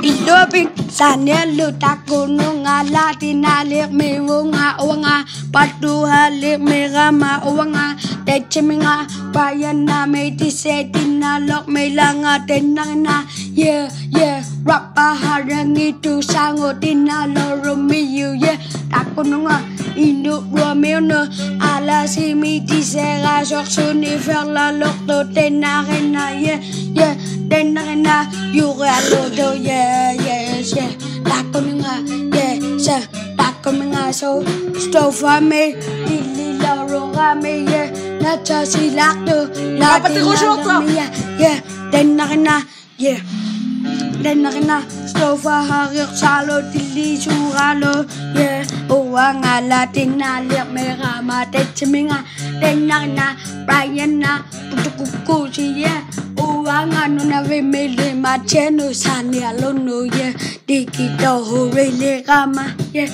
Ilobing sanelu takununga latinalik me wunga wanga patuhalik me rama wanga techiminga bayana me disetina lok me langa tenana yeah rapa harangi tu sangotina loromiyu yeah takununga inu romeo ala simi disera sorsuni fer la lokto tenarena yeah tenarena yuralo do yeah takununga yeah takununga so stofa me ili la ronga me yeah nacha silakdo la yeah tenarena yeah Denarina stofa harir salo tili suralo yeah uanga latina liak merama techiminga denarina Brianna putukuku si yeah uanga nuna vemele macheno sani alono yeah dikito horele rama yeah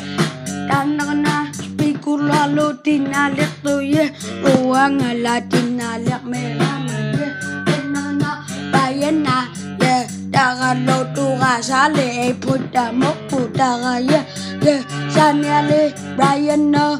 denarina spikula lotina liak to yeah uanga latina liak merama yeah denarina Brianna yeah Daga lo tuga sale puta mo puta ya sanyale Brian no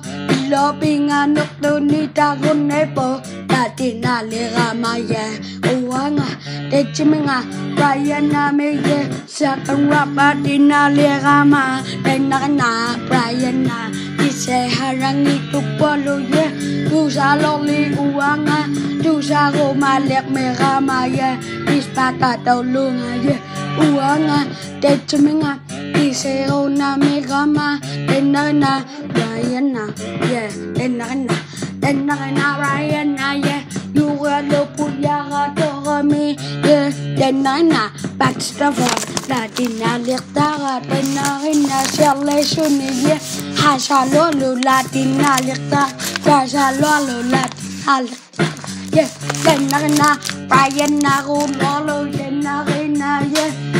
lopinga no donita gonepo latina le ramaya uanga techiminga Brian na me ye sakan rapatina le rama denana Brian na ise harangi tupolo ye tu saloli uanga tu sago malek me ramaya ispaka tolunga ye uanga techiminga ise ona me rama denana Brian na ye denana Brian na ye you lo puya to me ye denana backstava latina lectara denana selection ye hasalo latina lecta hasalo latina yeah denana Brian na go lo denana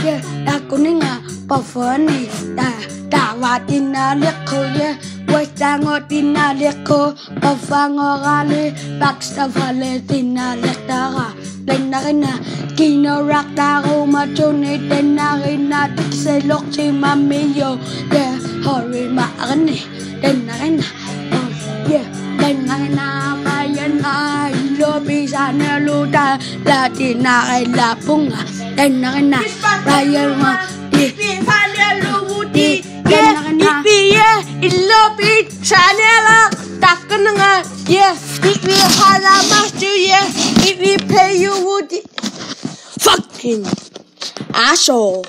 yeah takuninga pafani da watina lekho ye wastangotina lekho pafangorale backstavale tina lektara denarina kino raktaro machone denarina tikselok si mamiyo yeah hori maarne denarina yeah denarina bayana lobi sana luda latina la punga denarina bayana Ilobi chanela takunanga yeah if we halama to yeah if we pay you would fucking asshole.